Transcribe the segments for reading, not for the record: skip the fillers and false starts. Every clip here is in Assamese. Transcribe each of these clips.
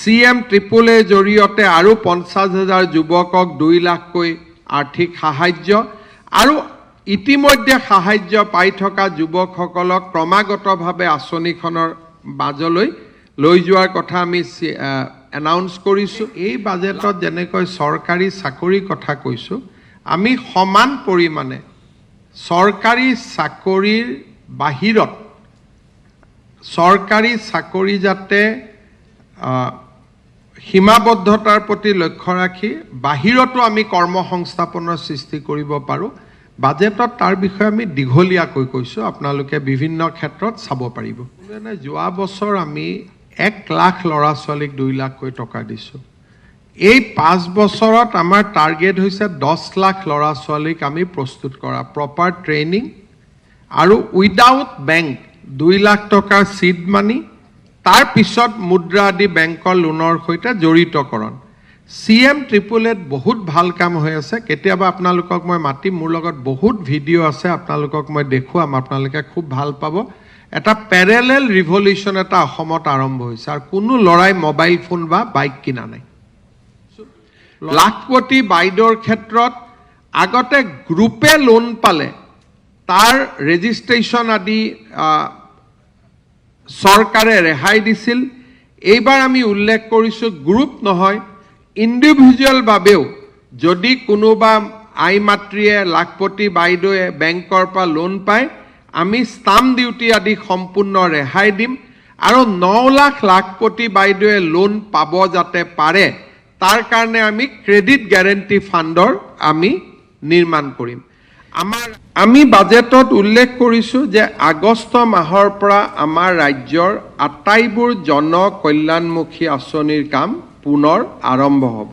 CM ট্ৰিপল এ জৰিয়তে আৰু 50,000 যুৱকক 2 লাখকৈ আৰ্থিক সাহায্য আৰু ইতিমধ্যে সাহায্য পাই থকা যুৱকসকলক ক্ৰমাগতভাৱে আঁচনিখনৰ বাজলৈ লৈ যোৱাৰ কথা আমি এনাউন্স কৰিছোঁ। এই বাজেটত যেনেকৈ চৰকাৰী চাকৰিৰ কথা কৈছোঁ, আমি সমান পৰিমাণে চৰকাৰী চাকৰিৰ বাহিৰত চৰকাৰী চাকৰি যাতে সীমাবদ্ধতাৰ প্ৰতি লক্ষ্য ৰাখি বাহিৰতো আমি কৰ্মসংস্থাপনৰ সৃষ্টি কৰিব পাৰোঁ। বাজেটত তাৰ বিষয়ে আমি দীঘলীয়াকৈ কৈছোঁ, আপোনালোকে বিভিন্ন ক্ষেত্ৰত চাব পাৰিব। যোৱা বছৰ আমি 1 লাখ ল'ৰা ছোৱালীক 2 লাখকৈ টকা দিছোঁ। এই 5 বছৰত আমাৰ টাৰ্গেট হৈছে 10 লাখ ল'ৰা ছোৱালীক আমি প্ৰস্তুত কৰা, প্ৰপাৰ ট্ৰেইনিং আৰু উইদাউট বেংক 2 লাখ টকাৰ চিড মানি, তাৰ পিছত মুদ্ৰা আদি বেংকৰ লোনৰ সৈতে জড়িতকৰণ। CM ট্ৰিপল এত বহুত ভাল কাম হৈ আছে। কেতিয়াবা আপোনালোকক মই মাতিম, মোৰ লগত বহুত ভিডিঅ' আছে, আপোনালোকক মই দেখুৱাম, আপোনালোকে খুব ভাল পাব। এটা পেৰেলেল ৰিভলিউশ্যন এটা অসমত আৰম্ভ হৈছে আৰু কোনো ল'ৰাই মোবাইল ফোন বা বাইক কিনা নাই। লাখপতি বাইদেউৰ ক্ষেত্ৰত আগতে গ্ৰুপে লোন পালে তাৰ ৰেজিষ্ট্ৰেশ্যন আদি চৰকাৰে ৰেহাই দিছিল। এইবাৰ আমি উল্লেখ কৰিছোঁ গ্ৰুপ নহয়, ইণ্ডিভিজুৱেল বাবেও যদি কোনোবা আই মাতৃয়ে লাখপতি বাইদেৱে বেংকৰ পৰা লোন পায়, আমি ষ্টাম্প ডিউটি আদি সম্পূৰ্ণ ৰেহাই দিম আৰু 9 লাখ লাখপতি বাইদেৱে লোন পাব যাতে পাৰে, তাৰ কাৰণে আমি ক্ৰেডিট গ্যাৰেণ্টি ফাণ্ডৰ আমি নিৰ্মাণ কৰিম। আমি বাজেটত উল্লেখ কৰিছোঁ যে আগষ্ট মাহৰ পৰা আমাৰ ৰাজ্যৰ আটাইবোৰ জনকল্যাণমুখী আঁচনিৰ কাম পুনৰ আৰম্ভ হ'ব।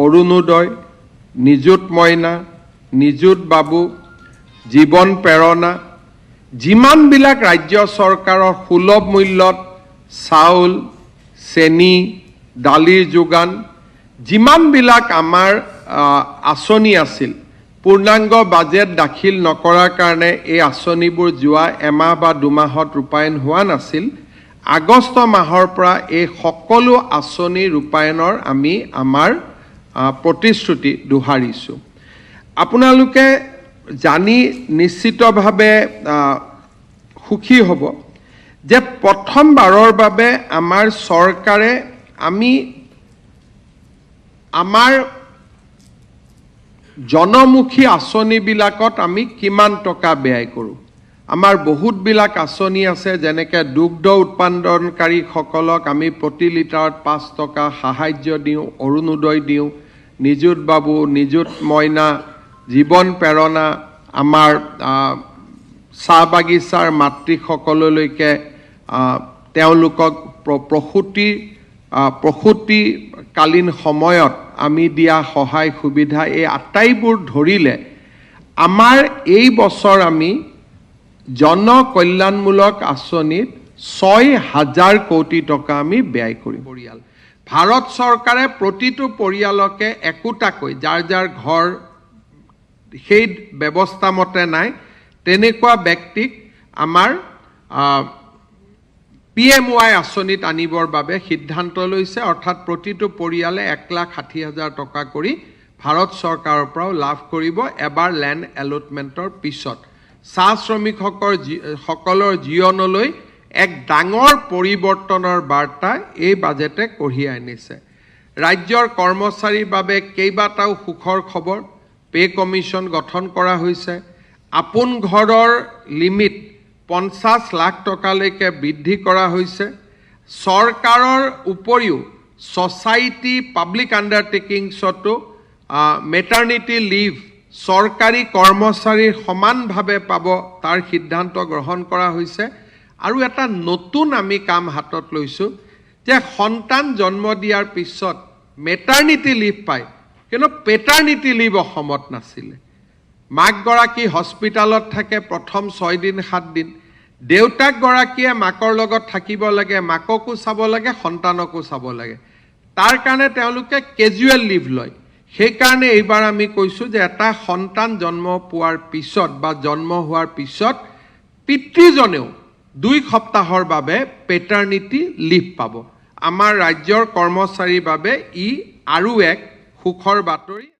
অৰুণোদয়, নিযুত মইনা, নিযুত বাবু, জীৱন প্ৰেৰণা, যিমানবিলাক ৰাজ্য চৰকাৰৰ সুলভ মূল্যত চাউল, চেনি, দালিৰ যোগান, যিমানবিলাক আমাৰ আঁচনি আছিল, পূৰ্ণাংগ বাজেট দাখিল নকৰাৰ কাৰণে এই আঁচনিবোৰ যোৱা এমাহ বা 2 মাহত ৰূপায়ণ হোৱা নাছিল। আগষ্ট মাহৰ পৰা এই সকলো আঁচনি ৰূপায়ণৰ আমি আমাৰ প্ৰতিশ্ৰুতি দোহাৰিছোঁ। আপোনালোকে জানি নিশ্চিতভাৱে সুখী হ'ব যে প্ৰথমবাৰৰ বাবে আমাৰ চৰকাৰে আমাৰ জনমুখী আঁচনিবিলাকত আমি কিমান টকা ব্যয় কৰোঁ। আমাৰ বহুতবিলাক আঁচনি আছে, যেনেকৈ দুগ্ধ উৎপাদনকাৰীসকলক আমি প্ৰতি লিটাৰত 5 টকা সাহায্য দিওঁ, অৰুণোদয় দিওঁ, নিযুত বাবু, নিযুত মইনা, জীৱন প্ৰেৰণা, আমাৰ চাহ বাগিচাৰ মাতৃসকললৈকে তেওঁলোকক প্ৰসূতিকালীন সময়ত আমি দিয়া সহায় সুবিধা, এই আটাইবোৰ ধৰিলে আমাৰ এই বছৰ আমি জনকল্যাণমূলক আঁচনিত 6,000 কোটি টকা আমি ব্যয় কৰিম। পৰিয়াল ভাৰত চৰকাৰে প্ৰতিটো পৰিয়ালকে একোটাকৈ যাৰ যাৰ ঘৰ সেই ব্যৱস্থা মতে নাই, তেনেকুৱা ব্যক্তিক আমাৰ PMY আঁচনিত আনিবৰ বাবে সিদ্ধান্ত লৈছে। অৰ্থাৎ প্ৰতিটো পৰিয়ালে 1,60,000 টকা কৰি ভাৰত চৰকাৰৰ পৰাও লাভ কৰিব এবাৰ লেণ্ড এলটমেণ্টৰ পিছত। চাহ শ্ৰমিকসকলৰ জীৱনলৈ এক ডাঙৰ পৰিৱৰ্তনৰ বাৰ্তা এই বাজেটে কঢ়িয়াই আনিছে। ৰাজ্যৰ কৰ্মচাৰীৰ বাবে কেইবাটাও সুখৰ খবৰ। পে কমিশ্যন গঠন কৰা হৈছে। আপোন ঘৰৰ লিমিট 50 লাখ টকালৈকে বৃদ্ধি কৰা হৈছে। চৰকাৰৰ উপৰিও ছ'চাইটি পাব্লিক আণ্ডাৰটেকিংছতো মেটাৰ্নিটি লিভ চৰকাৰী কৰ্মচাৰীৰ সমানভাৱে পাব, তাৰ সিদ্ধান্ত গ্ৰহণ কৰা হৈছে। আৰু এটা নতুন আমি কাম হাতত লৈছোঁ যে সন্তান জন্ম দিয়াৰ পিছত মেটাৰ্নিটি লিভ পায়, কিন্তু পেটাৰ্নিটি লিভ অসমত নাছিলে। মাকগৰাকী হস্পিটালত থাকে প্ৰথম 6 দিন 7 দিন, দেউতাকগৰাকীয়ে মাকৰ লগত থাকিব লাগে, মাককো চাব লাগে, সন্তানকো চাব লাগে। তাৰ কাৰণে তেওঁলোকে কেজুৱেল লিভ লয়। সেইকাৰণে এইবাৰ আমি কৈছোঁ যে এটা সন্তান জন্ম পোৱাৰ পিছত বা জন্ম হোৱাৰ পিছত পিতৃজনেও 2 সপ্তাহৰ বাবে পেটাৰ্নিটি লিভ পাব। আমাৰ ৰাজ্যৰ কৰ্মচাৰীৰ বাবে ই আৰু এক সুখৰ বাতৰি।